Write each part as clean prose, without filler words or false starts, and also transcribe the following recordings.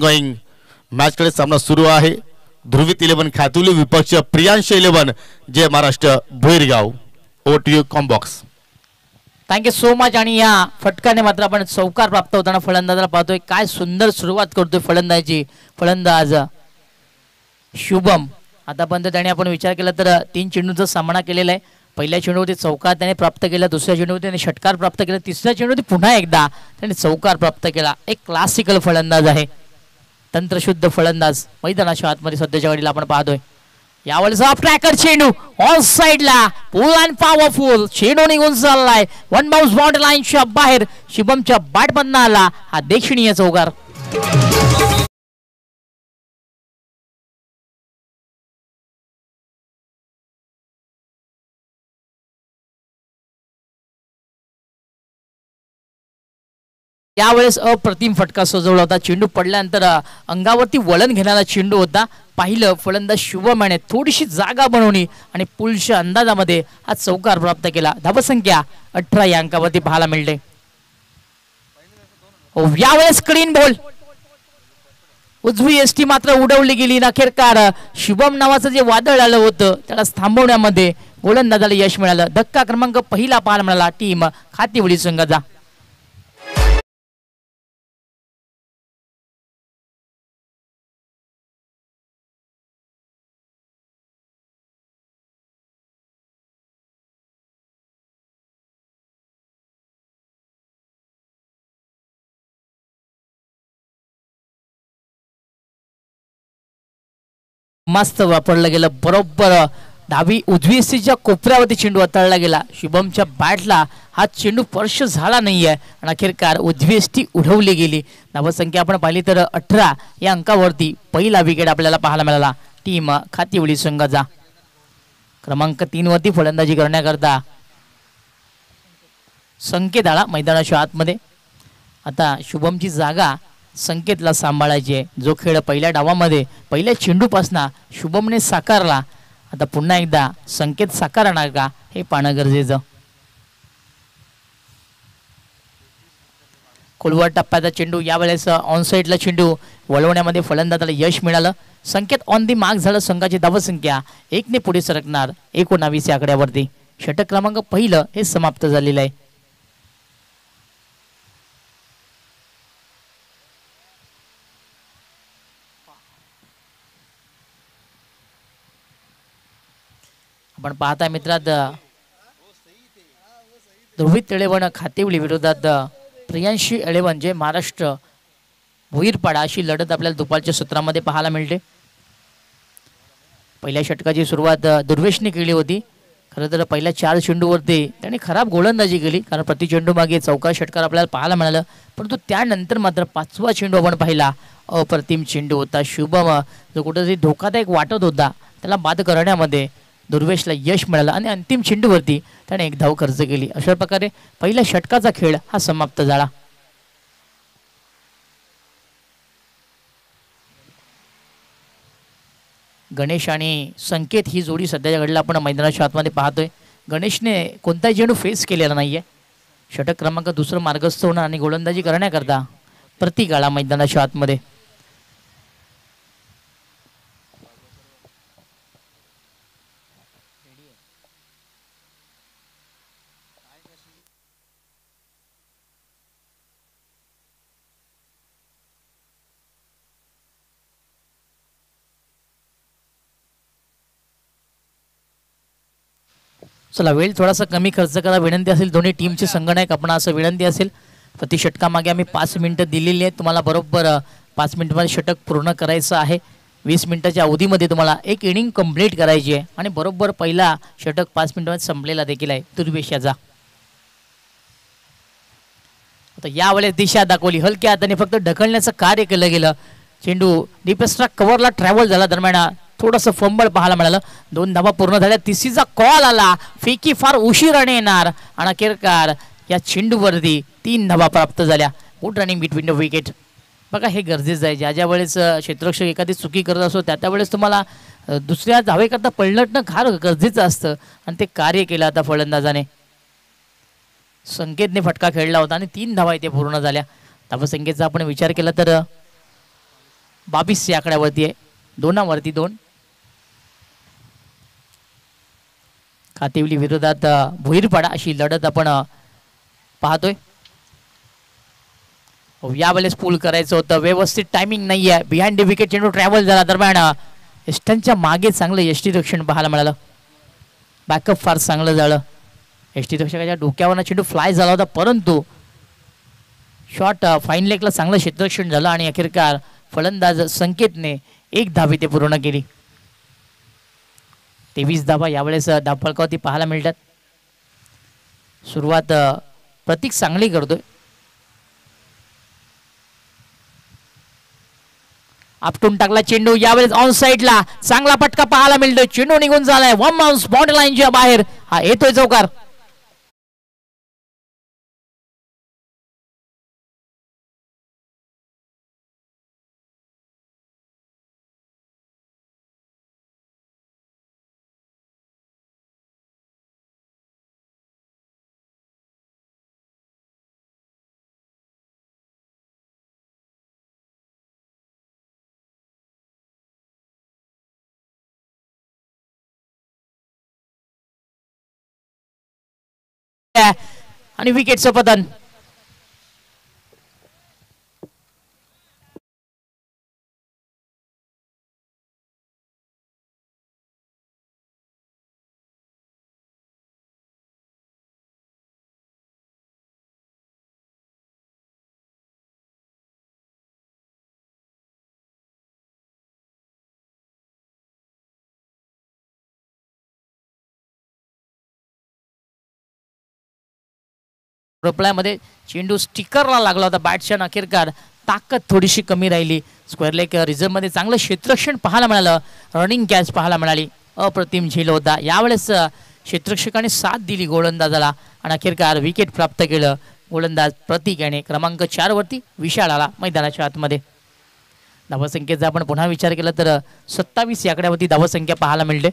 Going मॅचकडे सामना सुरू आहे. ध्रुवित 11 खातुली विपक्ष प्रियांश 11 जय Maharashtra Bhoirgaon. Over to you कॉम्बॉक्स. Thank you so much. आणि या फटकाने मात्र आपण चौकार प्राप्त होताना फलंदाजाला पाहतोय. काय सुंदर सुरुवात करतोय फलंदाजी फलंदाज शुभम. आतापर्यंत त्याने आपण विचार केला तर 3 चेंडूंचा सामना केलेला आहे. पहिल्या चेंडूवरती चौकार त्याने प्राप्त केला, दुसऱ्या चेंडूवरती त्याने षटकार प्राप्त केला, तिसऱ्या चेंडूवरती पुन्हा एकदा त्याने चौकार प्राप्त केला. एक क्लासिकल फलंदाज आहे, तंत्रशुद्ध फलंदाज. मैदानाच्या आतमध्ये सध्याच्या घडीला आपण पाहतोय. यावेळेस ऑफ ट्रॅकर चेंडू ऑन साइडला फुल अँड पॉवरफुल चेंडू निघून चाललाय. वन बाउन्स बाउंड्री लाईनच्या बाहेर शुभमच्या बॅट मधनं आला हा देखणीय चौकार. यावेळेस अप्रतिम फटका सजवला होता. चेंडू पडल्यानंतर अंगावरती वळण घेणारा चेंडू होता. पाहिलं फलंदाज शुभम याने थोडीशी जागा बनवली आणि पुलच्या अंदाजामध्ये हा चौकार प्राप्त केला. धावसंख्या 18 या अंकावरती पाहायला मिळते. यावेळेस क्लीन बॉल उजवी एसटी मात्र उडवली गेली. अखेरकार शुभम नावाचं जे वादळ आलं होतं त्याला थांबवण्यामध्ये गोलंदाजाला यश मिळालं. धक्का क्रमांक पहिला पाहायला मिळाला टीम खातिवडी संघाचा. मस्त वापरलं गेलं. बरोबर डावी उजवी एसटीच्या कोपऱ्यावरती चेंडू हाताळला गेला. शुभमच्या बॅटला हा चेंडू स्पर्श झाला नाहीये आणि अखेरकार उजवी एसटी उडवली गेली. धावसंख्या आपण पाहिली तर 18 या अंकावरती पहिला विकेट आपल्याला पाहायला मिळाला टीम खातिवडी संघाचा. क्रमांक 3 वरती फलंदाजी करण्याकरता संकेत आला मैदानाच्या आतमध्ये. आता शुभमची जागा संकेतला सांभाळायची आहे. जो खेळ पहिल्या डावामध्ये पहिल्या चेंडूपासून शुभमने साकारला, आता पुन्हा एकदा संकेत साकारणार का हे पाहणं गरजेचं. खोलवर टप्प्याचा चेंडू यावेळेस ऑनसाईडला चेंडू वळवण्यामध्ये फलंदाजाला यश मिळालं. संकेत ऑन दी मार्क झालं. संघाची धावसंख्या 1 ने पुढे सरकणार 19 या आकड्यावरती. षटक क्रमांक पहिलं हे समाप्त झालेलं आहे. आपण पाहताय मित्रात ध्रुवित 11 खातिवडी विरोधात प्रियांशी 11 जे महाराष्ट्र भोईरपाडा अशी लढत आपल्याला दुपारच्या सत्रामध्ये पाहायला मिळते. पहिल्या षटकाची सुरुवात दुर्वेशने केली होती. खरं तर पहिल्या 4 चेंडूवरती त्याने खराब गोलंदाजी केली, कारण प्रति चेंडू मागे चौकार षटकार आपल्याला पाहायला मिळालं. परंतु त्यानंतर मात्र 5वा चेंडू आपण पाहिला, अप्रतिम चेंडू होता. शुभम जो कुठेतरी धोकादायक वाटत होता त्याला बाद करण्यामध्ये दुर्वेशला यश मिळालं आणि अंतिम चेंडूवरती त्याने 1 धाव खर्च केली. अशा प्रकारे पहिल्या षटकाचा खेळ हा समाप्त झाला. गणेश आणि संकेत ही जोडी सध्याच्या घडीला आपण मैदानाच्या आतमध्ये पाहतोय. गणेशने कोणताही चेंडू फेस केलेला नाहीये. षटक क्रमांक 2 मार्गस्थ होणं आणि गोलंदाजी करण्याकरता प्रतीक आला मैदानाच्या आतमध्ये. चला वेळ थोडासा कमी खर्च करा विनंती असेल. दोन्ही टीमचे संगणक आपण असं विनंती असेल. प्रति षटकामागे आम्ही 5 मिनिटं दिलेली आहेत. तुम्हाला बरोबर 5 मिनिटांमध्ये षटक पूर्ण करायचं आहे. 20 मिनिटाच्या अवधीमध्ये तुम्हाला एक इनिंग कंप्लीट करायची आहे आणि बरोबर पहिला षटक 5 मिनिटांमध्ये संपलेला देखील आहे दुर्वेशाचा. आता यावेळेस दिशा दाखवली, हलक्या हाताने फक्त ढकलण्याचं कार्य केलं गेलं. चेंडू डीपेस्ट्रा कव्हरला ट्रॅव्हल झाला, दरम्यान थोडंसं फंबल पाहायला मिळालं. 2 धावा पूर्ण झाल्या. तिसरीचा कॉल आला, फेकी फार उशिराने येणार आणि अखेरकार या चेंडूवरती 3 धावा प्राप्त झाल्या. Good running between the wicket. बघा हे गरजेचं आहे. ज्या वेळेस क्षेत्ररक्षक एखादी चुकी करत असतो त्या वेळेस तुम्हाला दुसऱ्या धावेकरता पलटणं फार गरजेचं असतं आणि ते कार्य केलं आता फलंदाजाने. संकेतने फटका खेळला होता आणि 3 धावा इथे पूर्ण झाल्या. धावसंख्येचा आपण विचार केला तर 22 या आकड्यावरती आहे. 2वरती 2. कातिवली विरोधात भुईरपाडा अशी लढत आपण पाहतोय. यावेळेस पूल करायचं होतं, व्यवस्थित टायमिंग नाही आहे. बिहाइंड द विकेट चेंडू ट्रॅव्हल झाला दरम्यान एस्टनच्या मागे चांगलं यष्टीरक्षण पाहायला मिळालं. बॅकअप फार चांगलं झालं. यष्टीरक्षकाच्या डोक्यावरनं चेंडू फ्लाय झाला होता, परंतु शॉट फाईन लेगला चांगलं क्षेत्ररक्षण झालं आणि अखेरकार फलंदाज संकेतने 1 धाव इथे पूर्ण केली. 23 धावा यावेळेस धावफलकावरती पाहायला मिळतात. सुरुवात प्रतीक चांगली करतोय. आपटून टाकला चेंडू, यावेळेस ऑन साइडला चांगला फटका पाहायला मिळतोय. चेंडू निघून झालाय 1 बाउन्स बाउंड्री लाईनच्या बाहेर. हा येतोय चौकार. आणि विकेटचं पतन. मध्ये चेंडू स्टिकरला लागला होता. बॅट्समॅन अखेरकार ताकद थोडीशी कमी राहिली. स्क्वेअर लेग रिझर्व मध्ये चांगलं क्षेत्ररक्षण पाहायला मिळालं. रनिंग कॅच पाहायला मिळाली. अप्रतिम झेल होता. यावेळेस क्षेत्ररक्षकाने साथ दिली गोलंदाजाला आणि अखेरकार विकेट प्राप्त केलं. गोलंदाज प्रतीक याने क्रमांक 4 वरती विशाल आला मैदानाच्या आतमध्ये. धावसंख्येचा आपण पुन्हा विचार केला तर 27 या आकड्यावरती धावसंख्या पाहायला मिळते.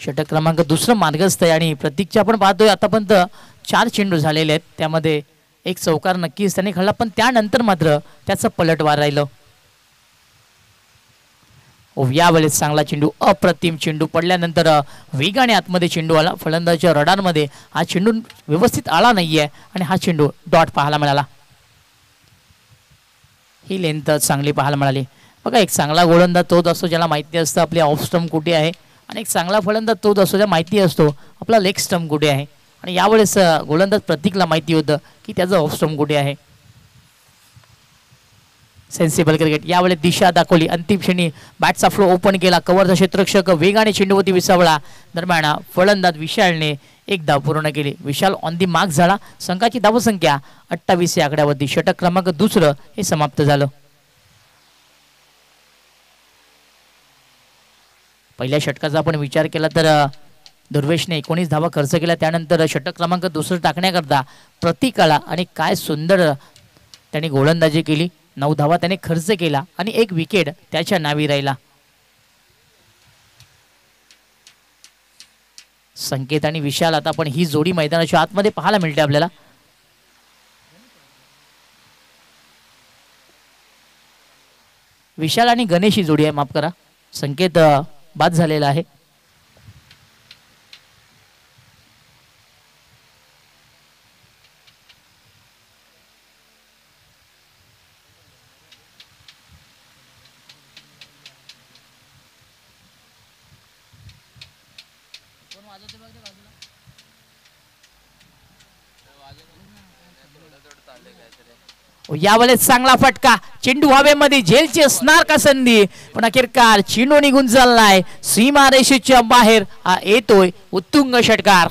षटक क्रमांक 2 मार्गस्थ आहे आणि प्रतीकच्या आपण पाहतोय आतापर्यंत 4 चेंडू झालेले आहेत. त्यामध्ये एक चौकार नक्कीच त्याने खेळला, पण त्यानंतर मात्र त्याचं पलटवार राहिलं. यावेळेस चांगला चेंडू, अप्रतिम चेंडू पडल्यानंतर वेगाने आतमध्ये चेंडू आला. फलंदाजाच्या रडारमध्ये हा चेंडू व्यवस्थित आला नाहीये आणि हा चेंडू डॉट पाहायला मिळाला. ही लेंथ चांगली पाहायला मिळाली. बघा, एक चांगला गोलंदाज तोच असतो ज्याला माहिती असतं आपली ऑफ स्टंप कुठे आहे, आणि एक चांगला फलंदाज तोच असतो ज्याला माहिती असतो आपला लेग स्टंप कुठे आहे. आणि यावेळेस गोलंदाज प्रतीकला माहिती होतं की त्याचं ऑफ स्टंप कुठे आहे. Sensible cricket. यावेळेस दिशा दाखवली. अंतिम क्षणी बॅटचा फ्लो ओपन केला. कव्हरचा क्षेत्ररक्षक वेगाने चेंडूवरती विसावला. दरम्यान फलंदाज विशालने 1 धाव पूर्ण केली. विशाल ऑन दी मार्क झाला. संघाची धावसंख्या 28 या आकड्यावरती. षटक क्रमांक 2 हे समाप्त झालं. पहिल्या षटकाचा आपण विचार केला तर दुर्वेशने 19 धावा खर्च केला. त्यानंतर षटक क्रमांक 2 टाकण्याकरता प्रतीक आला आणि काय सुंदर त्याने गोलंदाजी केली. 9 धावा त्याने खर्च केला आणि 1 विकेट त्याच्या नावी राहिला. संकेत आणि विशाल आता पण ही जोडी मैदानाच्या आतमध्ये पाहायला मिळते आपल्याला. विशाल आणि गणेश ही जोडी आहे, माफ करा. संकेत बाद झालेला आहे. यावेळेस चांगला फटका. चेंडू हवेमध्ये, झेलची असणार का संधी, पण अखेरकार चेंडू निघून चाललाय सीमा रेषेच्या बाहेर. हा येतोय उत्तुंग षटकार.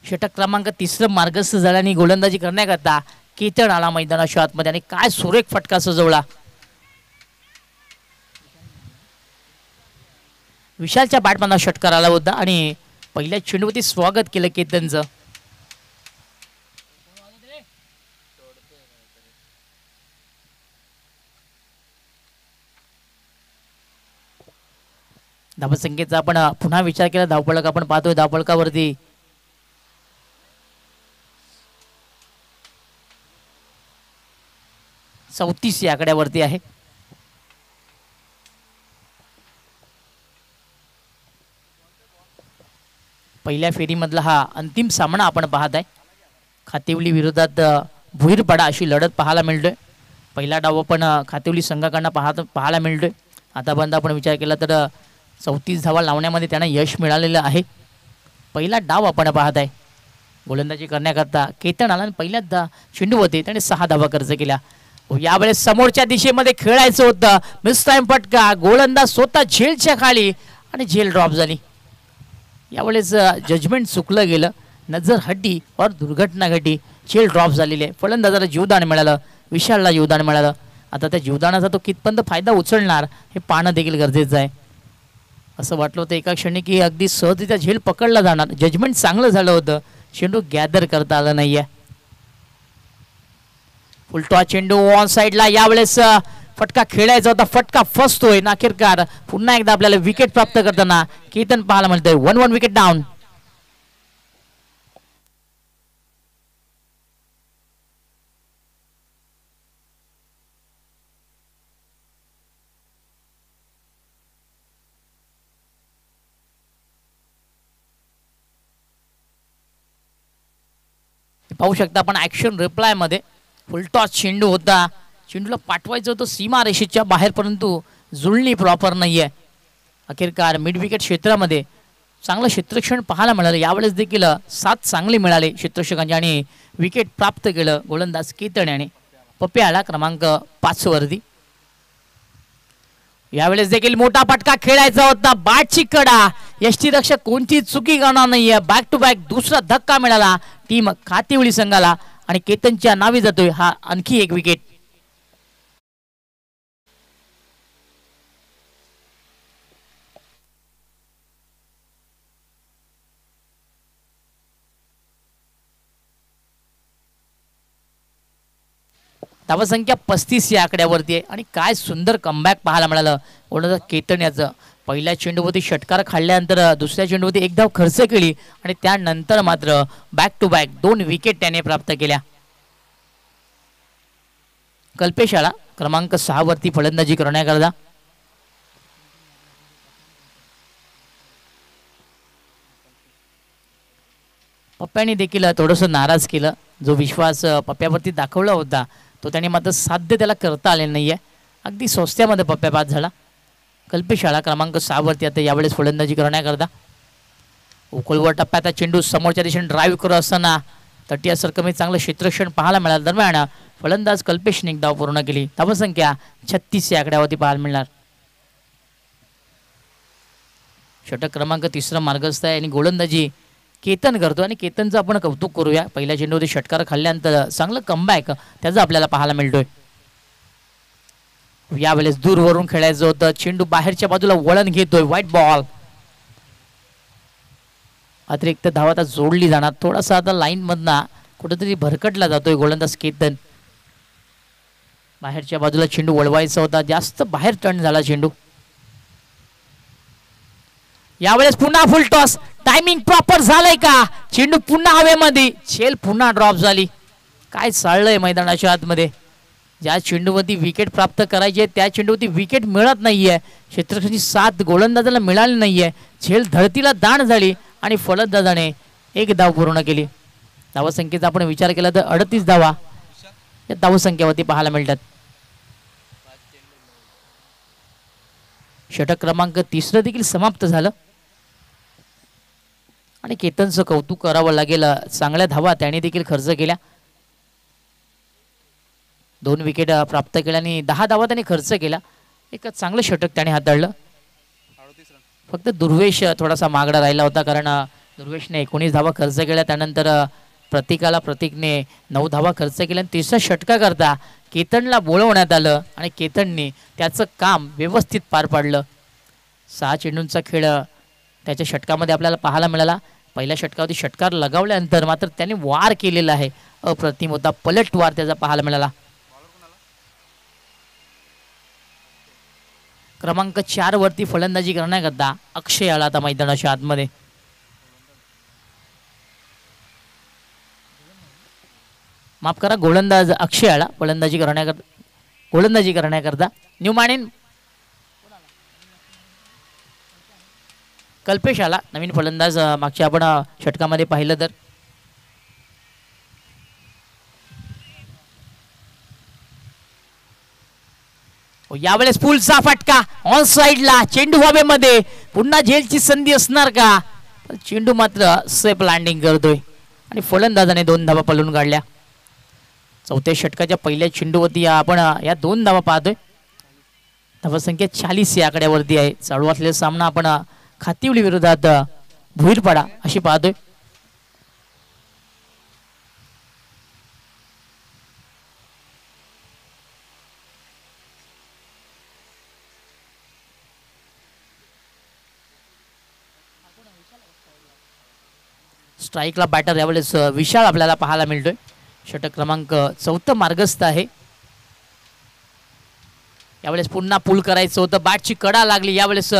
षटक क्रमांक 3 मार्गस्थ झाल्याने गोलंदाजी करण्याकरता केतन आला मैदानाच्या आतमध्ये आणि काय सुरेख फटका सजवला. विशालच्या बॅटमॅनला षटकार आला होता आणि पहिल्या चेंडूवरती स्वागत केलं केतनचं. धावसंख्येचा आपण पुन्हा विचार केला, धावफलक आपण पाहतोय, धावफलकावरती 34 या आकड्यावरती आहे. पहिल्या फेरीमधला हा अंतिम सामना आपण पाहत आहे. खातिवली विरोधात भुईरपाडा अशी लढत पाहायला मिळतोय. पहिला डाव पण खातिवली संघाकडनं पाहायला मिळतोय. आतापर्यंत आपण विचार केला तर 34 धावा लावण्यामध्ये त्यांना यश मिळालेलं आहे. पहिला डाव आपण पाहत आहे. गोलंदाजी करण्याकरता केतन आला आणि पहिल्या चेंडूवरती त्याने 6 धावा खर्च केल्या. यावेळेस समोरच्या दिशेमध्ये खेळायचं होतं, मिस टाइम फटका, गोलंदाज स्वतः झेलच्या खाली आणि झेल ड्रॉप झाली. यावेळेस जजमेंट चुकलं गेलं, नजर हटी और दुर्घटना घटी, झेल ड्रॉप झालेली आहे. फलंदाजाला जीवदान मिळालं, विशालला जीवदान मिळालं. आता त्या जीवदानाचा तो कितपर्यंत फायदा उचलणार हे पाहणं देखील गरजेचं आहे. असं वाटलं होतं एका क्षणी की अगदी सहजरित्या झेल पकडला जाणार, जजमेंट चांगलं झालं होतं, चेंडू गॅदर करता आला नाहीये. फुलटॉस चेंडू ऑन साईडला. यावेळेस फटका खेळायचा होता, फटका फसतोय. नाखेरकार पुन्हा एकदा आपल्याला विकेट प्राप्त करताना केतन पाहायला मिळतोय. 1-1 विकेट डाऊन. पाहू शकता आपण ऍक्शन रिप्लाय मध्ये फुलटॉस चेंडू होता, चेंडूला पाठवायचं होतं सीमा रेषेच्या बाहेर, परंतु जुळणी प्रॉपर नाहीये. अखेरकार मिड विकेट क्षेत्रामध्ये चांगलं क्षेत्ररक्षण पाहायला मिळालं. यावेळेस देखील 7 चांगले मिळाले क्षेत्ररक्षकांचे आणि विकेट प्राप्त केलं गोलंदाज केतन याने. पप्प्या आला क्रमांक 5 वरती. यावेळेस देखील मोठा फटका खेळायचा होता, बॅटची कडा, यष्टीरक्षक कोणती चुकी करणार नाहीये. बॅक टू बॅक दुसरा धक्का मिळाला टीम खातिवली संघाला आणि केतनच्या नावी जातोय हा आणखी एक विकेट. धावसंख्या 35 या आकड्यावरती आहे आणि काय सुंदर कमबॅक पाहायला मिळालं गोलंदाज केतन याचं. पहिल्या चेंडूवरती षटकार खाल्ल्यानंतर दुसऱ्या चेंडूवरती एक धाव खर्च केली आणि त्यानंतर मात्र बॅक टू बॅक 2 विकेट त्याने प्राप्त केल्या. कल्पेश आला क्रमांक 6 वरती फलंदाजी करण्याकरता. पप्प्याने देखील थोडंसं नाराज केलं. जो विश्वास पप्प्यावरती दाखवला होता तो त्याने मात्र साध्य त्याला करता आले नाहीये. अगदी स्वस्त्यामध्ये पप्प्या बाद झाला. कल्पेश आला क्रमांक 6 वरती आता यावेळेस फलंदाजी करण्याकरता. उकळवर टप्प्यात चेंडू समोरच्या दिशेने ड्राईव्ह करत असताना तटीय सरकमी चांगलं क्षेत्ररक्षण पाहायला मिळालं. दरम्यान फलंदाज कल्पेशने एक धाव पूर्ण केली. धावसंख्या 36 या आकड्यावरती पाहायला मिळणार. षटक क्रमांक 3 मार्गस्थ आहे आणि गोलंदाजी केतन करतो आणि केतनचं आपण कौतुक करूया. पहिल्या चेंडूवरती षटकार खाल्ल्यानंतर चांगलं कमबॅक त्याचं आपल्याला पाहायला मिळतोय. यावेळेस दूरवरून खेळायचं होतं, चेंडू बाहेरच्या बाजूला वळण घेतोय, व्हाईट बॉल. अतिरिक्त धाव आता जोडली जाणार. थोडासा आता लाईन मधना कुठेतरी भरकटला जातोय गोलंदाज केतन. बाहेरच्या बाजूला चेंडू वळवायचा होता, जास्त बाहेर टर्न झाला चेंडू. यावेळेस पुन्हा फुल टॉस, टायमिंग प्रॉपर झालंय का? चेंडू पुन्हा हवेमध्ये, झेल पुन्हा ड्रॉप झाली. काय चाललंय मैदानाच्या आतमध्ये? ज्या चेंडूवरती विकेट प्राप्त करायची आहे त्या चेंडूवरती विकेट मिळत नाहीये. क्षेत्ररक्षकाची साथ गोलंदाजाला मिळाली नाहीये. झेल धरतीला दाण झाली आणि फलंदाजाने एक धाव पूर्ण केली. धावसंख्येचा आपण विचार केला तर 38 धावा या धावसंख्येवरती पाहायला मिळतात. षटक क्रमांक 3 देखील समाप्त झालं आणि केतनचं कौतुक करावं लागेल. चांगल्या धावा त्याने देखील खर्च केल्या. 2 विकेट प्राप्त केल्या आणि 10 धावा त्याने खर्च केला. एक चांगलं षटक त्याने हाताळलं. फक्त दुर्वेश थोडासा मागडा राहिला होता कारण दुर्वेशने 19 धावा खर्च केल्या. त्यानंतर प्रतीकने 9 धावा खर्च केल्या. 3ऱ्या षटका करता केतनला बोलवण्यात आलं आणि केतनने त्याचं काम व्यवस्थित पार पाडलं. 6 चेंडूंचा खेळ त्याच्या षटकामध्ये आपल्याला पाहायला मिळाला. पहिल्या षटकावरती षटकार लगावल्यानंतर मात्र त्याने वार केलेला आहे, अप्रतिम होता. पलटवार त्याचा पाहायला मिळाला. क्रमांक 4 वरती फलंदाजी करण्याकरता अक्षय आला आता मैदानाच्या आतमध्ये. माफ करा, गोलंदाज अक्षय आला गोलंदाजी करण्याकरता. न्यू मानेन कल्पेश आला नवीन फलंदाज. मागच्या आपण षटकामध्ये पाहिलं तर यावेळेस पुलचा फटका ऑन साइडला, चेंडू हवेमध्ये, पुन्हा झेलची संधी असणार का? चेंडू मात्र सेफ लँडिंग करतोय आणि फलंदाजाने 2 धावा पळून काढल्या. चौथ्या षटकाच्या पहिल्या चेंडूवरती आपण या 2 धावा पाहतोय. धावसंख्या 40 या आकड्यावरती आहे. चालू असलेला सामना आपण खातिवली विरोधात भुईरपाडा अशी पाहतोय. स्ट्राईकला बॅटर यावेळेस विशाल आपल्याला पाहायला मिळतोय. षटक क्रमांक 4 मार्गस्थ आहे. यावेळेस पुन्हा पुल करायचं होतं, बॅटची कडा लागली. यावेळेस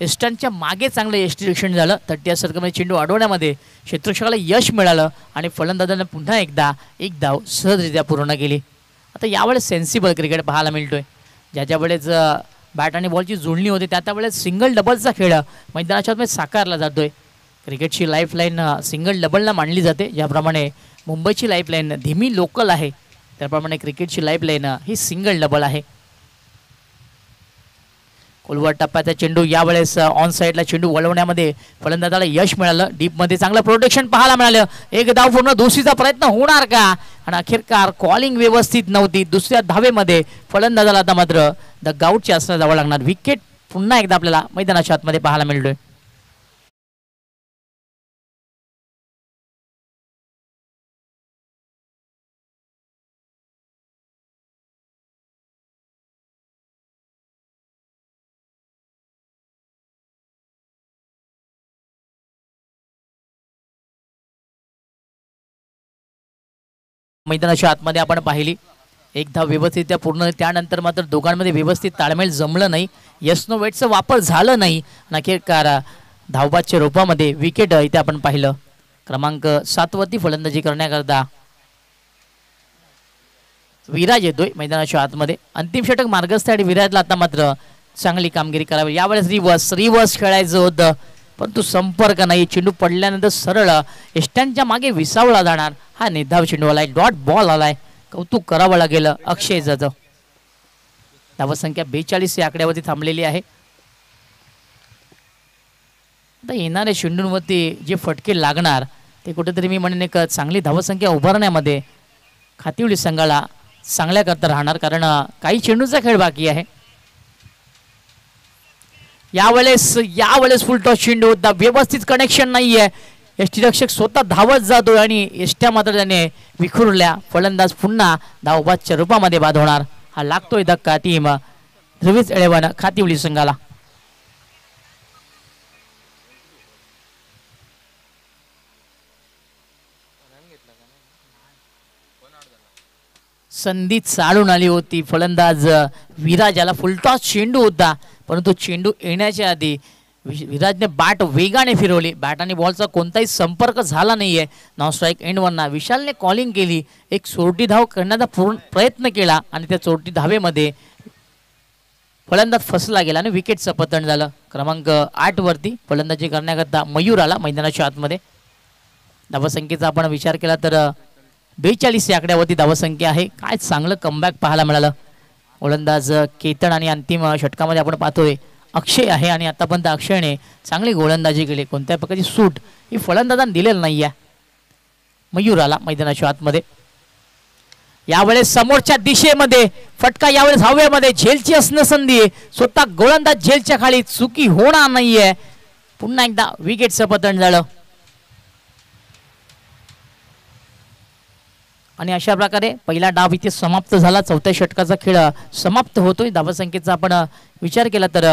एस्टनच्या मागे चांगलं यष्टिरक्षण झालं. 30 सर्कलमध्ये चेंडू अडवण्यामध्ये क्षेत्ररक्षकाला यश मिळालं आणि फलंदाजाने पुन्हा एकदा 1 धाव सहजरित्या पूर्ण केली. आता यावेळेस सेन्सिबल क्रिकेट पाहायला मिळतोय. ज्याच्या वेळेस बॅट आणि बॉलची जुळणी होते त्या त्यावेळेस सिंगल डबलचा खेळ मैदानाच्या आतमध्ये साकारला जातोय. क्रिकेटची लाईफलाईन सिंगल डबलला मांडली जाते. ज्याप्रमाणे मुंबईची लाईफलाईन धीमी लोकल आहे त्याप्रमाणे क्रिकेटची लाईफलाईन ही सिंगल डबल आहे. खोलवर टप्प्याचा चेंडू यावेळेस ऑन साईडला चेंडू वळवण्यामध्ये फलंदाजाला यश मिळालं. डीपमध्ये चांगलं प्रोटेक्शन पाहायला मिळालं. 1 धाव पूर्ण, दुसरीचा प्रयत्न होणार का? आणि अखेरकार कॉलिंग व्यवस्थित नव्हती. दुसऱ्या धावेमध्ये फलंदाजाला आता मात्र द गाऊटच्या असं जावं लागणार. विकेट पुन्हा एकदा आपल्याला मैदानाच्या आतमध्ये पाहायला मिळतोय. मैदानाच्या आतमध्ये आपण पाहिली 1 धाव व्यवस्थित पूर्ण. त्यानंतर मात्र दोघांमध्ये व्यवस्थित ताळमेळ जमलं नाही. यस नो वेटचा वापर झालं नाही. अखेरकार धावबादच्या रूपामध्ये विकेट इथे आपण पाहिलं. क्रमांक 7 वरती फलंदाजी करण्याकरता विराज येतोय मैदानाच्या आतमध्ये. अंतिम षटक मार्गस्थ आणि विराजला आता मात्र चांगली कामगिरी करावी. यावेळेस रिव्हर्स खेळायचं होतं परंतु संपर्क नाही. चेंडू पडल्यानंतर सरळ एस्टॅनच्या मागे विसावला जाणार हा निर्धाव चेंडू आलाय. डॉट बॉल आलाय. कौतुक करावं लागेल अक्षयचं. धावसंख्या 42 या आकड्यावरती थांबलेली आहे. आता येणाऱ्या चेंडूंवरती जे फटके लागणार ते कुठेतरी मी म्हणेन एक चांगली धावसंख्या उभारण्यामध्ये खातिवली संघाला चांगल्या करता राहणार. कारण काही चेंडूचा खेळ बाकी आहे. यावेळेस फुलटॉस चेंडू होता. व्यवस्थित कनेक्शन नाहीये. यष्टीरक्षक स्वतः धावत जातोय आणि यष्ट्या मात्र त्याने विखुरल्या. फलंदाज पुन्हा धावबादच्या रूपामध्ये बाद होणार. हा लागतोय धक्का टीम ध्रुवीज 11 खातिवली संघाला. संधी चालून आली होती. फलंदाज विराज याला फुलटॉस चेंडू होता परंतु चेंडू येण्याच्या आधी विराजने बॅट वेगाने फिरवली. बॅट आणि बॉलचा कोणताही संपर्क झाला नाहीये. नॉन स्ट्राईक एंडवरना विशालने कॉलिंग केली. एक चोरटी धाव करण्याचा पूर्ण प्रयत्न केला आणि त्या चोरटी धावेमध्ये फलंदाज फसला गेला आणि विकेटचं पतन झालं. क्रमांक 8 वरती फलंदाजी करण्याकरता मयूर आला मैदानाच्या आतमध्ये. धावसंख्येचा आपण विचार केला तर 42 या आकड्यावरती धावसंख्या आहे. काय चांगलं कमबॅक पाहायला मिळालं. गोलंदाज केतन आणि अंतिम षटकामध्ये आपण पाहतोय अक्षय आहे आणि आतापर्यंत अक्षयने चांगली गोलंदाजी केली. कोणत्याही प्रकारची सूट ही फलंदाजाने दिलेली नाही आहे. मयूर आला मैदानाच्या आतमध्ये. यावेळेस समोरच्या दिशेमध्ये फटका. यावेळेस हवेमध्ये झेलची असणं संधी. स्वतः गोलंदाज झेलच्या खाली. चुकी होणार नाहीये. पुन्हा एकदा विकेटचं पतन झालं आणि अशा प्रकारे पहिला डाव इथे समाप्त झाला. चौथ्या षटकाचा खेळ समाप्त होतोय. धावसंख्येचा आपण विचार केला तर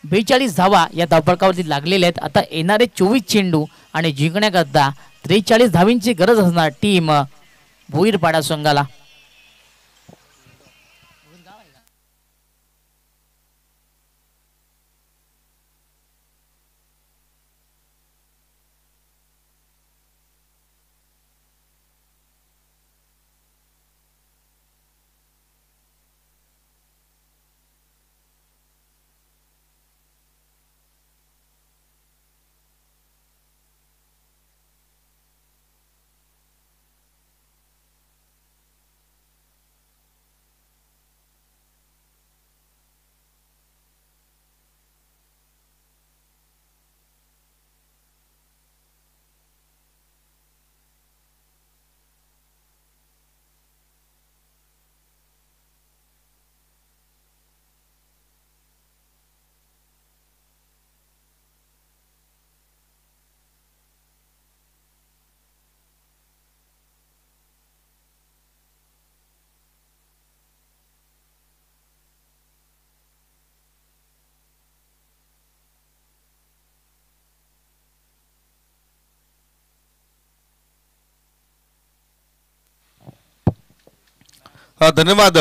42 धावा या धावफलकावरती लागलेल्या आहेत. आता येणारे 24 चेंडू आणि जिंकण्याकरता 43 धावींची गरज असणार टीम भुईरपाडा संघाला. धन्यवाद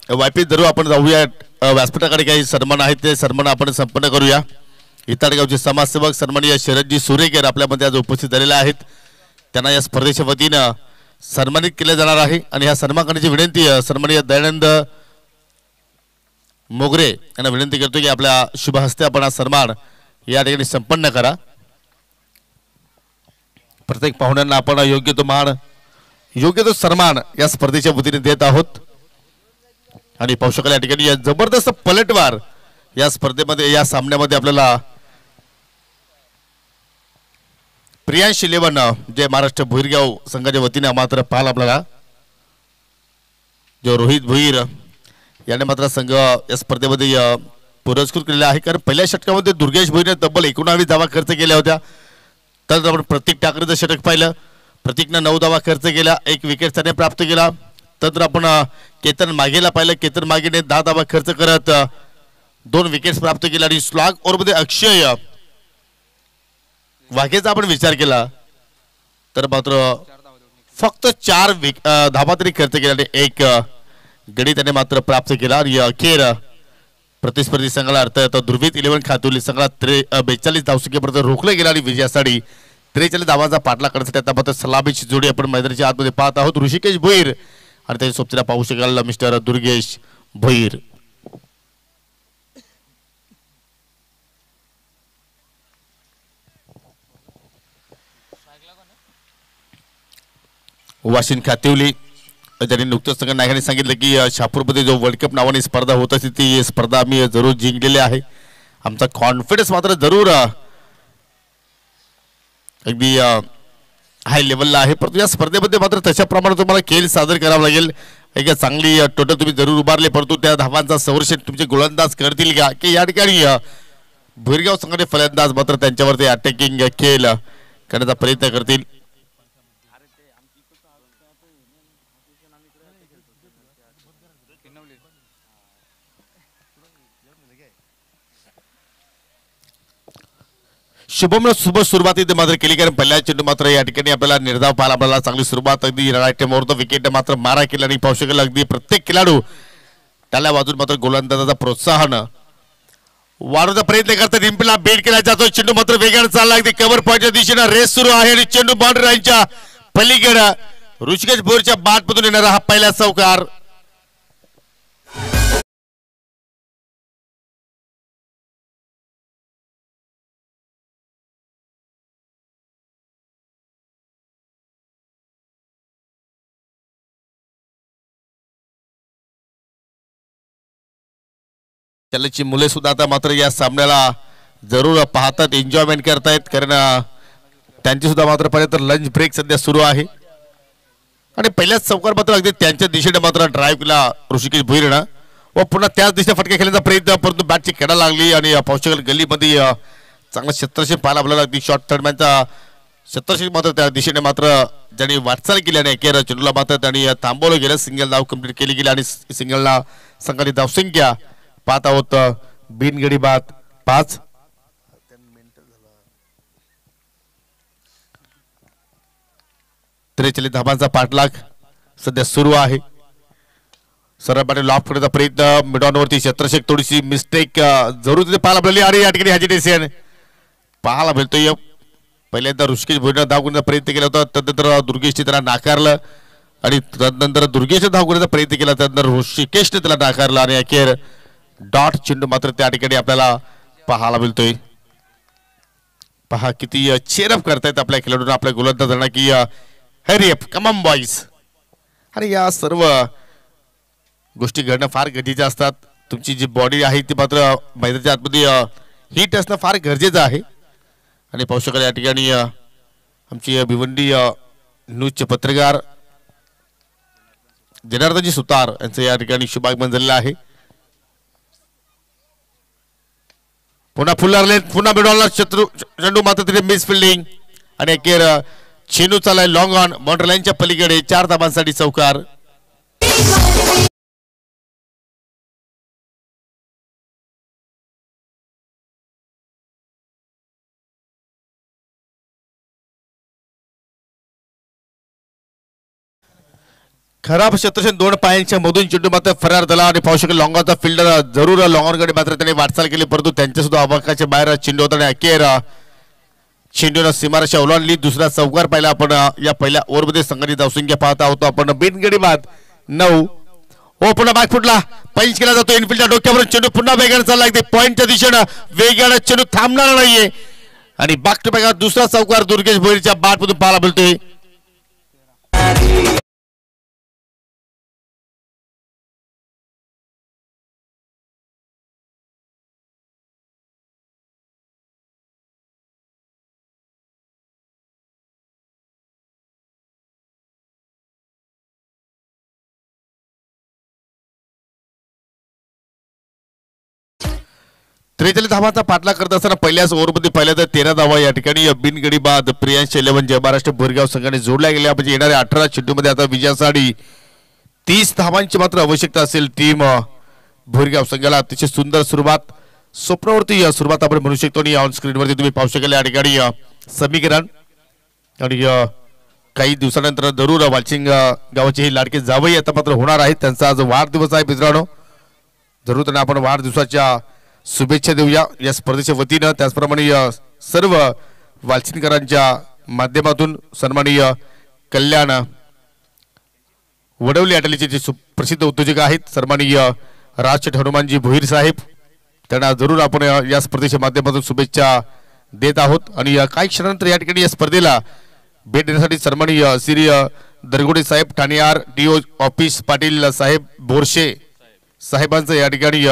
वायपी जरूर आपण जाऊया व्यासपीठाकडे काही सन्मान आहेत ते सन्मान आपण संपन्न करूया. इताडगावचे समाजसेवक सन्माननीय शरदजी सुरेकर आपल्यामध्ये आज उपस्थित झालेले आहेत. त्यांना या स्पर्धेच्या वतीनं सन्मानित केले जाणार आहे आणि ह्या सन्मान करण्याची विनंती सन्माननीय दयानंद मोगरे यांना विनंती करतो की आपल्या शुभ हस्ते आपण हा सन्मान या ठिकाणी संपन्न करा. प्रत्येक पाहुण्यांना आपण योग्य तो मान योग्य तो सन्मान या स्पर्धेच्या वतीने देत आहोत. आणि पाहू शकाल या ठिकाणी या जबरदस्त पलटवार या स्पर्धेमध्ये या सामन्यामध्ये आपल्याला प्रियांश 11 जे महाराष्ट्र भुईरगाव संघाच्या वतीने मात्र पाहायला आपल्याला जो रोहित भुईर याने मात्र संघ या स्पर्धेमध्ये पुरस्कृत केलेला आहे. कारण पहिल्या षटकामध्ये दुर्गेश भुईरने तब्बल 19 धावा खर्च केल्या होत्या. तर आपण प्रतीक ठाकरेचं षटक पाहिलं, प्रतीकनं 9 धावा खर्च केला, 1 विकेट त्याने प्राप्त केला. तर आपण केतन मागेला पाहिलं, केतन मागेने 10 धावा खर्च करत 2 विकेट्स प्राप्त केल्या. आणि स्लॉग ओव्हरमध्ये अक्षय वाघेचा आपण विचार केला तर मात्र फक्त 4 धावा तरी खर्च केला आणि 1 गडी त्याने मात्र प्राप्त केला. आणि अखेर प्रतिस्पर्धी संघाला अर्थात ध्रुवीत 11 खातुली संघाला 42 धावसंख्येपर्यंत रोखलं गेलं आणि विजयासाठी 43 धावांचा पाठला करण्यासाठी आता मात्र सलामीची जोडी आपण मैदानाच्या आतमध्ये पाहत आहोत. ऋषिकेश भोईर आणि त्याच्या सोबतीला पाहू शकाल मिस्टर दुर्गेश भोईर. वाशिन खातिवली त्यांनी नुकतंच संघ नायकांनी सांगितलं की शहापूरमध्ये जो वर्ल्ड कप नावाने स्पर्धा होत असते ती स्पर्धा आम्ही जरूर जिंकलेली आहे. आमचा कॉन्फिडन्स मात्र जरूर अगदी हाय लेवलला आहे. परंतु या स्पर्धेमध्ये मात्र तशा प्रमाणे तुम्हाला खेळ सादर करावा लागेल. एक चांगली टोटल तुम्ही जरूर उभारले, परंतु त्या धावांचा संरक्षण तुमचे गोलंदाज करतील का की या ठिकाणी भुईरगाव संघाचे फलंदाज मात्र त्यांच्यावरती अटॅकिंग खेळ करण्याचा प्रयत्न करतील. शुभम शुभ सुरुवात इथे मात्र केली, कारण पहिल्या चेंडू मात्र या ठिकाणी आपल्याला निर्धाव पाहायला आपल्याला चांगली सुरुवात अगदी राईट विकेट मात्र मारा केला आणि पाहू शकेल अगदी प्रत्येक खेळाडू त्याला वाजून मात्र गोलंदाजाचा प्रोत्साहन वाढवण्याचा प्रयत्न करतात. रिंपीला बेट केला जातो, चेंडू मात्र वेगाने चालला अगदी कव्हर पॉईंटच्या दिशेने रेस सुरू आहे आणि चेंडू बाउंड्री लाईनच्या पलीकडे ऋषिकेश भोईरच्या बॅटमधून येणारा हा पहिला चौकार. त्याची मुले सुद्धा आता मात्र या सामन्याला जरूर पाहतात, एन्जॉयमेंट करतायत, कारण त्यांची सुद्धा मात्र पाहिजे तर लंच ब्रेक सध्या सुरू आहे. आणि पहिल्याच चौकार मात्र अगदी त्यांच्या दिशेने मात्र ड्राईव्ह केला ऋषिकेश भोईरनं व पुन्हा त्याच दिशेने फटका खेळण्याचा प्रयत्न, परंतु बॅटची कडा लागली आणि पावसाळ्यात गल्लीमध्ये चांगला क्षेत्रक्षेप पाहायला आपल्याला अगदी शॉर्ट थर्डमॅनचा क्षेत्रक्षेप मात्र त्या दिशेने मात्र ज्यांनी वाटचाल केली आणि अखेर चेंडूला मात्र त्यांनी थांबवलं गेलं. सिंगल धाव कंप्लीट केली गेली आणि सिंगलला संघाची धावसंख्या पाहत आहोत बिनगडी बाद 5. 43 धाबांचा पाठलाग सध्या सुरू आहे. सरळ पाटील लॉफ करण्याचा प्रयत्न, मिडॉनवरती क्षेत्रक्षेप थोडीशी मिस्टेक जरूर तिथे पाहायला मिळाली आणि या ठिकाणी हॅजिटेशन पाहायला मिळतोय. पहिल्यांदा ऋषिकेश भोईरनं धाव करण्याचा प्रयत्न केला होता, तदनंतर दुर्गेशने त्याला नाकारलं आणि तदनंतर दुर्गेशने धाव करण्याचा प्रयत्न केला, त्यानंतर ऋषिकेशने त्याला नाकारलं आणि अखेर डॉट चेंडू मात्र त्या ठिकाणी आपल्याला पाहायला मिळतोय. पहा किती चेअरअप करतायत आपल्या खेळाडूंना, आपल्या गोलंदाजांना की hurry up come on boys. आणि या सर्व गोष्टी घडणं फार गरजेच्या असतात. तुमची जी बॉडी आहे ती मात्र मैदानाच्या आतमध्ये हीट असणं फार गरजेचं आहे. आणि पाहू शकाल या ठिकाणी आमची भिवंडी न्यूजचे पत्रकार जनार्दनजी सुतार यांचं या ठिकाणी शुभागमन झालेलं आहे. पुन्हा फुल्लरले पुन्हा मिडॉनला चेंडू मात्र तिथे मिस फिल्डिंग आणि अखेर चेंडू चालाय लॉंग ऑन बाउंड्री लाईनच्या पलीकडे 4 धाबांसाठी चौकार. खराब क्षेत्रक्षण 2 पायांच्या मधून चेंडू मात्र फरार झाला आणि पाहू शकेल लॉंगाचा फिल्डर जरूर लॉंगॉनकडे मात्र त्याने वाटचाल केली, परंतु त्यांच्या सुद्धा अवकाशाच्या बाहेर चेंडू होता आणि अखेर चेंडूनं सीमारेषा ओलांडली. दुसरा चौकार पाहिला आपण या पहिल्या ओव्हरमध्ये संघाची धावसंख्या पाहता होतो आपण. बिनगडी बाद 9. ओ पुन्हा बॅक फुटला, पंच केला जातो इनफिल्डच्या डोक्यावरून चेंडू पुन्हा वेगाने चालला लागते पॉइंटच्या दिशेनं. वेगाने चेंडू थांबणार नाहीये आणि बॅक टू बॅक दुसरा चौकार दुर्गेश भोईरच्या बॅटमधून पाहायला मिळतोय. त्रेचाळीस धावांचा पाठलाग करत असताना पहिल्याच ओव्हरमध्ये पहिल्यांदा 13 धावा या ठिकाणी बिनगडी बाद प्रियांश 11 जय महाराष्ट्र भोरगाव संघाने जोडल्या गेल्या. म्हणजे येणाऱ्या 18 चेंडूमध्ये आता विजयासाठी 30 धावांची मात्र आवश्यकता असेल टीम भोरगाव संघाला. अतिशय सुंदर सुरुवात, स्वप्नावरती सुरुवात आपण म्हणू शकतो. आणि ऑन स्क्रीनवरती तुम्ही पाहू शकाल या ठिकाणी समीकरण आणि काही दिवसानंतर जरूर वालचिंग गावाचे हे लाडके जावई आता मात्र होणार आहेत. त्यांचा आज वाढदिवस आहे मित्रांनो. जरूर त्यांना आपण वाढदिवसाच्या शुभेच्छा देऊया या स्पर्धेच्या वतीनं. त्याचप्रमाणे सर्व वालचिनकरांच्या माध्यमातून सन्माननीय कल्याण वडवली अटलीचे जे प्रसिद्ध उद्योजक आहेत सन्माननीय राज हनुमानजी भोईर साहेब, त्यांना जरूर आपण या स्पर्धेच्या माध्यमातून शुभेच्छा देत आहोत. आणि काही क्षणानंतर या ठिकाणी या स्पर्धेला भेट देण्यासाठी सन्माननीय श्री दरगोडे साहेब, ठाणे RTO ऑफिस, पाटील साहेब, बोरशे साहेबांचं या ठिकाणी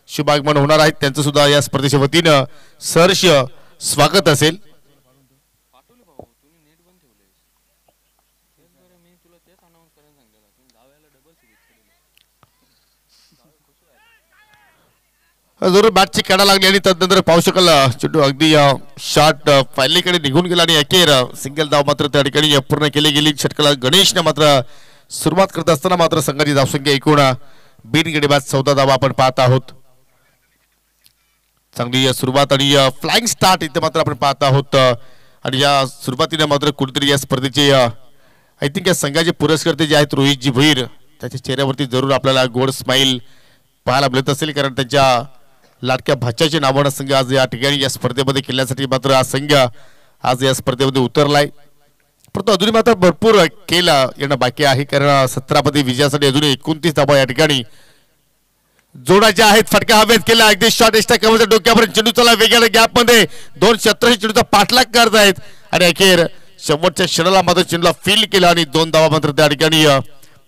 शुभ आगमन होणार आहेत. त्यांचं सुद्धा या स्पर्धेच्या वतीनं सहर्ष स्वागत असेल. जरूर बॅटची काढा लागली आणि त्यानंतर पाहू शकाल चेंडू अगदी शॉट फायलीकडे निघून गेला आणि अखेर सिंगल धाव मात्र त्या ठिकाणी पूर्ण केली गेली. षटकाला गणेशने मात्र सुरुवात करत असताना मात्र संघाची धावसंख्या एकूण बिनगडी बाद 14 धावा आपण पाहत आहोत. चांगली सुरुवात आणि फ्लाइंग स्टार्ट इथे मात्र आपण पाहत आहोत. आणि या सुरुवातीने मात्र कुठेतरी या स्पर्धेचे आय थिंक या संघाचे पुरस्कर्ते जे आहेत रोहितजी भोईर, त्याच्या चेहऱ्यावरती जरूर आपल्याला गोड स्माइल पाहायला मिळत असेल, कारण त्यांच्या लाडक्या भाच्याचे नावानं संघ आज या ठिकाणी या स्पर्धेमध्ये खेळण्यासाठी मात्र हा संघ आज या स्पर्धेमध्ये उतरलाय. परंतु अजूनही मात्र भरपूर खेळ येणं बाकी आहे, कारण 17 मध्ये विजयासाठी अजूनही 29 धावा या ठिकाणी जोडायच्या आहेत. फटका हवेत केला, अगदी शॉर्ट एक्स्ट्रा कव्हरच्या डोक्यापर्यंत चेंडू चला वेगळ्या गॅप मध्ये 286 चेंडूचा पाठलाग करत आहेत आणि अखेर शेवटच्या क्षणाला मात्र चेंडूला फील केला आणि 2 धावा मात्र त्या ठिकाणी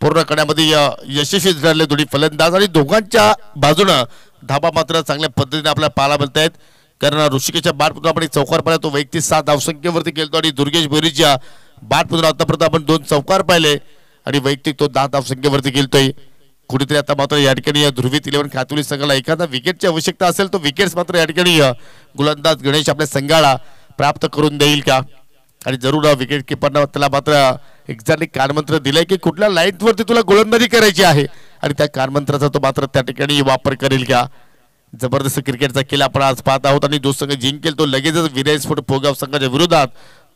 पूर्ण करण्यामध्ये यशस्वी ठरले दोन्ही फलंदाज. आणि दोघांच्या बाजूनं धाबा मात्र चांगल्या पद्धतीने आपल्याला पाहायला मिळत आहेत, कारण ऋषिकेशच्या बॅटमधून आपण एक चौकार पाहिला, तो वैयक्तिक 7 धावसंख्येवरती खेळतो आणि दुर्गेश भोईरच्या बॅटमधून आतापर्यंत आपण 2 चौकार पाहिले आणि वैयक्तिक तो 10 धावसंख्येवरती खेळतोय. कुठेतरी आता मात्र या ठिकाणी ध्रुवीत 11 खातुली संघाला एखादा विकेटची आवश्यकता असेल, तो विकेट्स मात्र या ठिकाणी गोलंदाज गणेश आपल्या संघाला प्राप्त करून देईल का. आणि जरूर विकेट किपरनं त्याला मात्र एक्झॅक्टली कानमंत्र दिलाय की कुठल्या लाईनवरती तुला गोलंदाजी करायची आहे आणि त्या कानमंत्राचा तो मात्र त्या ठिकाणी वापर करेल का. जबरदस्त क्रिकेटचा खेळ आपण आज पाहत आहोत आणि जो संघ जिंकेल तो लगेचच विनय स्फोट पोगाव संघाच्या विरोधात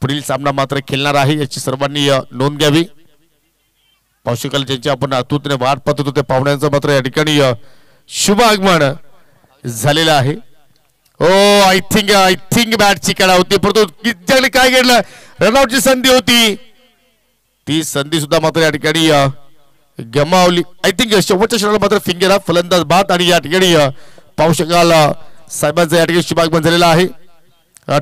पुढील सामना मात्र खेळणार आहे, याची सर्वांनी नोंद घ्यावी. पाहू शकाल ज्यांची आपण आतुरतेने वाट पाहत होतो त्या पाहुण्यांचं मात्र या ठिकाणी शुभ आगमन झालेलं आहे. आय थिंक बॅटची कडा होती, परंतु किती काय घडलं, रनआउटची संधी होती, ती संधी सुद्धा मात्र या ठिकाणी गमावली. आय थिंक शेवटच्या क्षणाला मात्र फिंगर फलंदाज बाद आणि या ठिकाणी पाहू शकाल साहेबांचा या ठिकाणी शुभ आगमन झालेला आहे.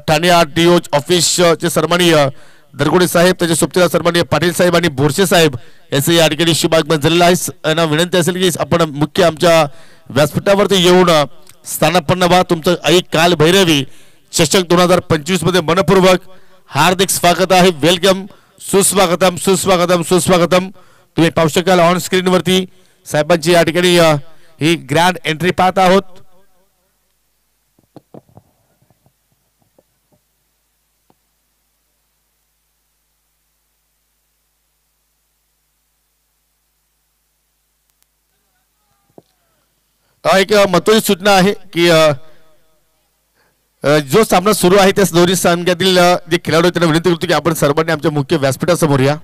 ठाणे RTO ऑफिसचे सन्माननीय दरगोडे साहेब, त्याचे सोबतीला सन्माननीय पाटील साहेब आणि बोरसे साहेब याचे या ठिकाणी शुभ आगमन झालेलं आहे. यांना विनंती असेल की आपण मुख्य आमच्या व्यासपीठावरती येऊन स्थानापन्न व्हा. तुमचं आई काल भैरवी चषक 2025 मध्ये मनपूर्वक हार्दिक स्वागत आहे. वेलकम, सुस्वागतम सुस्वागतम सुस्वागतम. तुम्ही पाहू शकाल ऑन स्क्रीन वरती साहेबांची या ठिकाणी ही ग्रँड एंट्री पाहत आहोत. एक महत्वाची सूचना आहे की जो सामना सुरू आहे त्या दोन्ही संघातील जे खेळाडू त्यांना विनंती करतो की आपण सर्वांनी आमच्या मुख्य व्यासपीठासमोर या.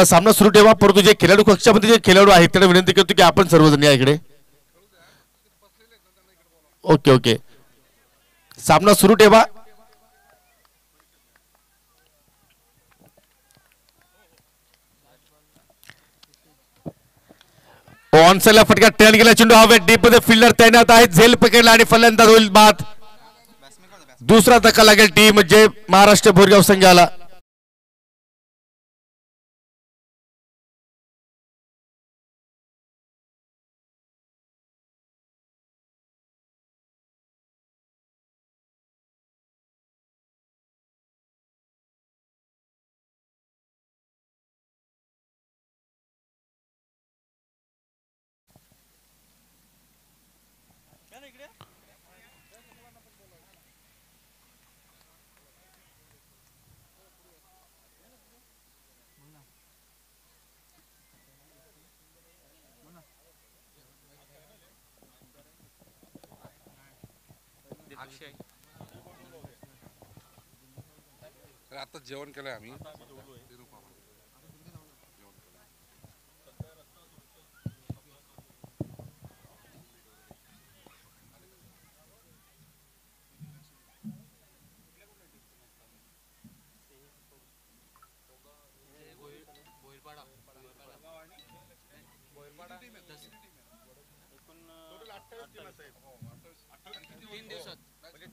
सामना सुरू ठेवा, परंतु जे खेळाडू कक्षामध्ये जे खेळाडू आहेत त्यांना विनंती करतो की आपण सर्वजण या इकडे. ओके ओके, सामना सुरू ठेवा. ऑनसाइडला फटका टर्न गेला, चेंडू हवे डीप मध्ये फिल्डर तैनात आहे, झेल पकडला आणि फलंदाज होईल बाद. दुसरा धक्का लागेल टीम म्हणजे महाराष्ट्र भोरगाव संघाला. आता जेवण केलंय आम्ही.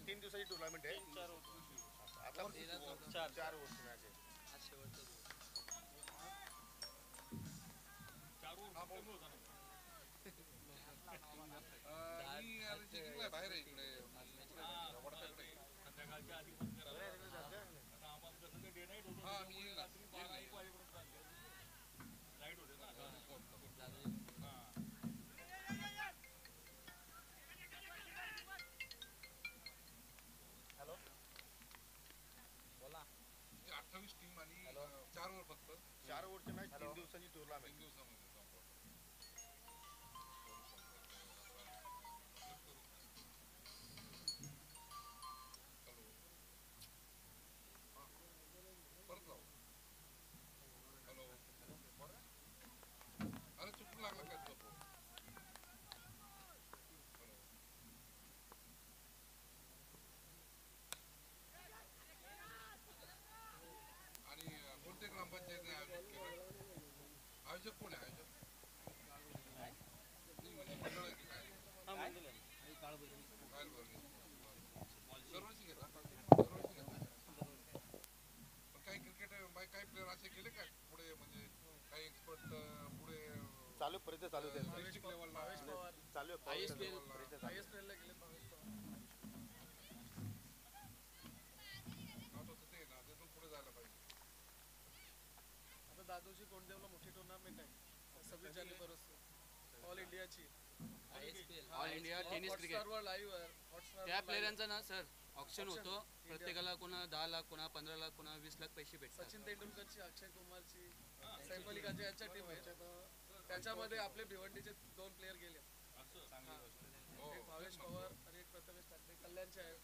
तीन दिवसाची टुर्नामेंट आहे. चार बाहेर आहे इकडे. चार ओव्हरची मॅच, 3 दिवसाची टुर्नामेंट. अरे चुकून लागला काय तुझा फोन? आणि कोणत्या ग्रामपंचायतीने आयोजित केलं? आयोजक कोण आहे? आयोजक म्हणजे मंडळ आहे की काय? दरवर्षी घेता? दरवर्षी घेता? पण काही क्रिकेट काही प्लेअर असे गेले का पुढे, म्हणजे काही एक्सपर्ट पुढे चालू पर्यंत चालू आहे. डिस्ट्रिक्ट लेवलला चालू आहे. ISPL ला गेले भावेश पवार. ते ना त्यातून पुढे जायला पाहिजे. आता दादोजी कोंडदेवला मोठी टुर्नामेंट आहे 26 जानेवारी ऑल इंडियाची. ऑल इंडिया टेनिस क्रिकेट सर्व लाईव्ह आहे हॉटस्टार. त्या प्लेयरांचा ना सर ऑप्शन होतो. प्रत्येकाला कोणा 10 लाख, कोणा 15 लाख, कोणा 20 लाख पैसे भेटतात. सचिन तेंडुलकरची, अक्षय कुमारची, सैफ अली खानची यांच्या टीम आहे. त्याच्यामध्ये आपले भिवंडीचे 2 प्लेयर गेले. एक भावेश पवार आणि एक प्रथमेश ठाकरे कल्याणचे आहेत.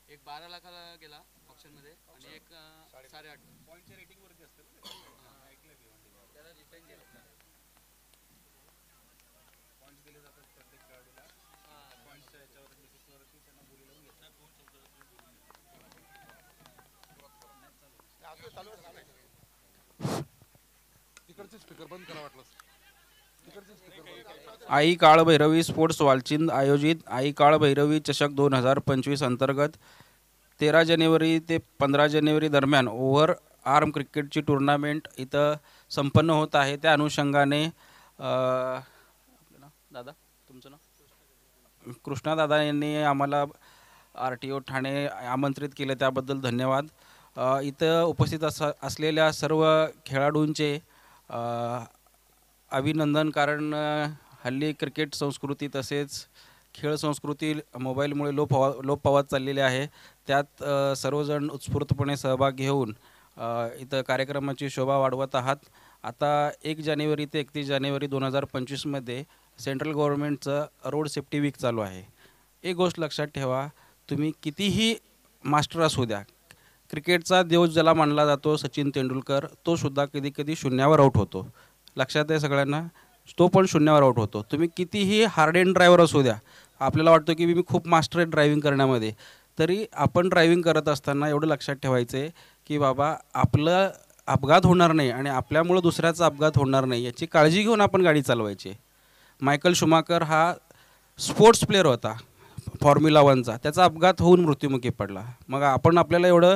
एक 12 लाखाला गेला ऑप्शन मध्ये आणि एक 8.5 पॉईंटच्या रेटिंग वरती असते ना. ऐकलंय भिवंडीला. त्याला रिटर्न केलं. पॉईंट्स दिले जातात प्रत्येक खेळाडूला. पॉईंट्सच्या याच्यावर बेसिसवरती त्यांना बोली लावून घेतात. तिकडचे स्पीकर बंद करा वाटलं. तिकडचे स्पीकर बंद करा. आई काळभैरवी स्पोर्ट्स वालचिंद आयोजित आई काळभैरवी चषक 2025 अंतर्गत 13 जानेवारी ते 15 जानेवारी दरम्यान ओव्हर आर्म क्रिकेटची टुर्नामेंट इथं संपन्न होत आहे. त्या अनुषंगाने दादा तुमचं नाव? कृष्णादादा यांनी आम्हाला RTO ठाणे आमंत्रित केलं, त्याबद्दल धन्यवाद. इथं उपस्थित असलेल्या सर्व खेळाडूंचे अभिनंदन, कारण हल्ली क्रिकेट संस्कृती तसेच खेळ संस्कृती मोबाईलमुळे लोप पावत चाललेली आहे. त्यात सर्वजण उत्स्फूर्तपणे सहभाग घेऊन इथं कार्यक्रमाची शोभा वाढवत आहात. आता 1 जानेवारी ते 31 जानेवारी 2025मध्ये सेंट्रल गव्हर्नमेंटचं रोड सेफ्टी वीक चालू आहे. एक गोष्ट लक्षात ठेवा, तुम्ही कितीही मास्टर असू द्या, क्रिकेटचा देव ज्याला मानला जातो सचिन तेंडुलकर, तो सुद्धा कधी कधी शून्यावर आऊट होतो. लक्षात आहे सगळ्यांना, तो पण शून्यावर आऊट होतो. तुम्ही कितीही हार्ड एंड ड्रायव्हर असू द्या, आपल्याला वाटतं की मी खूप मास्टर आहे ड्रायव्हिंग करण्यामध्ये, तरी आपण ड्रायव्हिंग करत असताना एवढं लक्षात ठेवायचं आहे की बाबा आपलं अपघात होणार नाही आणि आपल्यामुळं दुसऱ्याचा अपघात होणार नाही याची काळजी घेऊन आपण गाडी चालवायची. मायकल शुमाकर हा स्पोर्ट्स प्लेअर होता फॉर्म्युला 1चा, त्याचा अपघात होऊन मृत्युमुखी पडला. मग आपण आपल्याला एवढं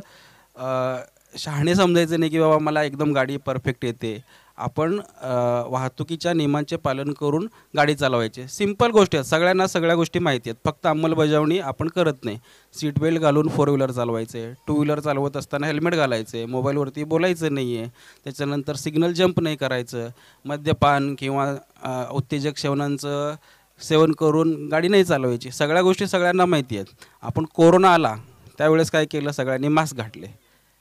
शहाणे समजायचं नाही की बाबा मला एकदम गाडी परफेक्ट येते. आपण वाहतुकीच्या नियमांचे पालन करून गाडी चालवायची. सिंपल गोष्टी आहेत, सगळ्यांना सगळ्या गोष्टी माहिती आहेत, फक्त अंमलबजावणी आपण करत नाही. सीट बेल्ट घालून 4 व्हीलर चालवायचे, 2 व्हीलर चालवत असताना हेल्मेट घालायचे, मोबाईलवरती बोलायचं नाही आहे, त्याच्यानंतर सिग्नल जंप नाही करायचं, मद्यपान किंवा उत्तेजक सेवनांचं सेवन करून गाडी नाही चालवायची. सगळ्या गोष्टी सगळ्यांना माहिती आहेत. आपण कोरोना आला त्यावेळेस काय केलं, सगळ्यांनी मास्क घातले,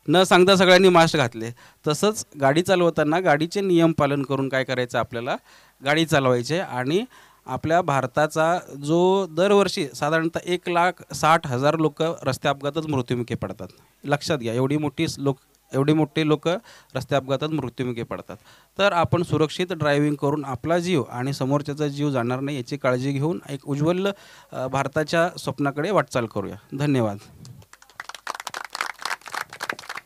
न सांगता सगळ्यांनी मास्क घातले. तसंच गाडी चालवताना गाडीचे नियम पालन करून काय करायचं, आपल्याला गाडी चालवायचे. आणि आपल्या भारताचा जो दरवर्षी साधारणतः 1,60,000 लोक रस्ते अपघातात मृत्युमुखी पडतात. लक्षात घ्या, एवढी मोठी लोक रस्ते अपघातात मृत्युमुखी पडतात. तर आपण सुरक्षित ड्रायव्हिंग करून आपला जीव आणि समोरच्याचा जीव जाणार नाही याची काळजी घेऊन एक उज्ज्वल भारताच्या स्वप्नाकडे वाटचाल करूया. धन्यवाद.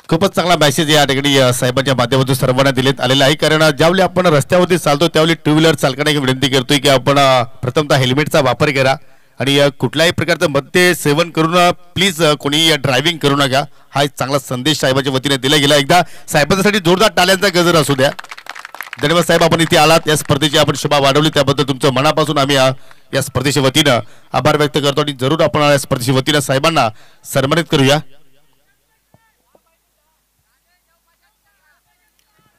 खूपच चांगला मेसेज या ठिकाणी साहेबांच्या माध्यमातून सर्वांना दिलेत आलेला आहे. कारण ज्यावेळी आपण रस्त्यावरती चालतो त्यावेळी 2 व्हीलर चालकांना एक विनंती करतोय की आपण प्रथमतः हेल्मेटचा वापर करा आणि कुठल्याही प्रकारचं मद्य सेवन करून प्लीज कोणी ड्रायव्हिंग करू नका. हा एक चांगला संदेश साहेबांच्या वतीने दिला गेला. एकदा साहेबांसाठी जोरदार टाळ्यांचा गजर असू द्या. धन्यवाद साहेब, आपण इथे आलात, या स्पर्धेची आपण शोभा वाढवली त्याबद्दल तुमचं मनापासून आम्ही या स्पर्धेच्या वतीनं आभार व्यक्त करतो आणि जरूर आपण या स्पर्धेच्या वतीनं साहेबांना सन्मानित करूया.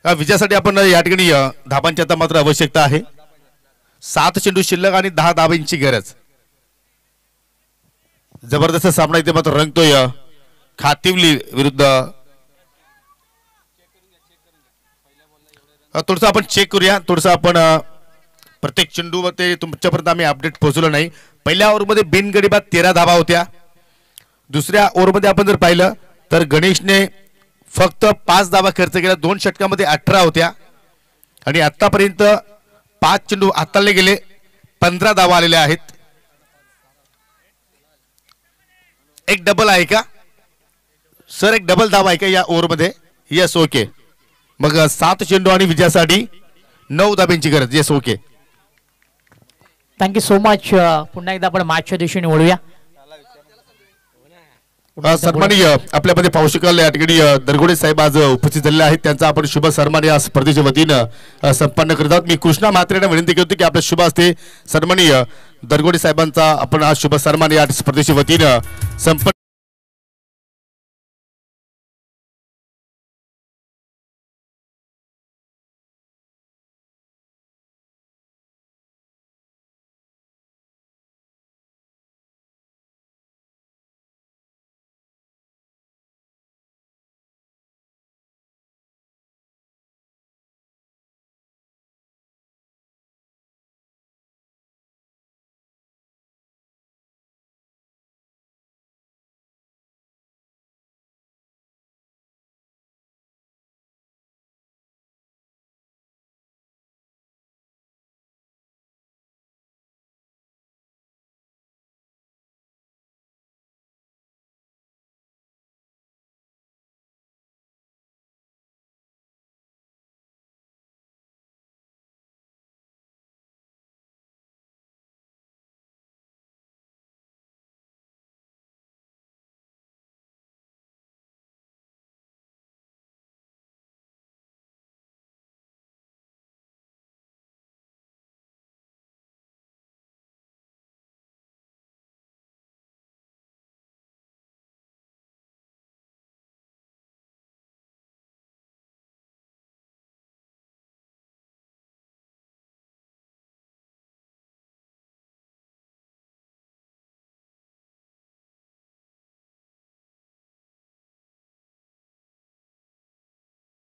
विजयासाठी आपण या ठिकाणी धाबांची आता मात्र आवश्यकता आहे. 7 चेंडू शिल्लक आणि 10 धाबांची गरज. जबरदस्त सामना इथे मात्र रंगतोय खातिवली विरुद्ध. थोडंसं आपण चेक करूया, थोडंसं आपण प्रत्येक चेंडू मध्ये तुमच्यापर्यंत आम्ही अपडेट पोहोचलो नाही. पहिल्या ओव्हरमध्ये बिनगडीबाद 13 धाबा होत्या. दुसऱ्या ओव्हरमध्ये आपण जर पाहिलं तर गणेशने फक्त 5 धाबा खर्च केला. 2 षटकामध्ये 18 होत्या आणि आतापर्यंत 5 चेंडू हाताळले गेले, 15 धावा आलेल्या आहेत. एक डबल आहे का सर? एक डबल धावा आहे का या ओव्हरमध्ये? Yes, okay. मग 7 चेंडू आणि विजयासाठी 9 धाब्यांची गरज. Yes, okay. Thank you so much. पुन्हा एकदा आपण मॅचच्या दिशेने वळूया. सन्माननीय आपल्यामध्ये पाहू शकाल या ठिकाणी दरगोडे साहेब आज उपस्थित झालेले आहेत. त्यांचा आपण शुभ सन्मान या स्पर्धेच्या वतीनं संपन्न करत आहोत. मी कृष्णा म्हात्रेंना विनंती करतो की आपल्या शुभ हस्ते सन्माननीय दरगोडे साहेबांचा आपण हा शुभ सन्मान या स्पर्धेच्या वतीनं संपन्न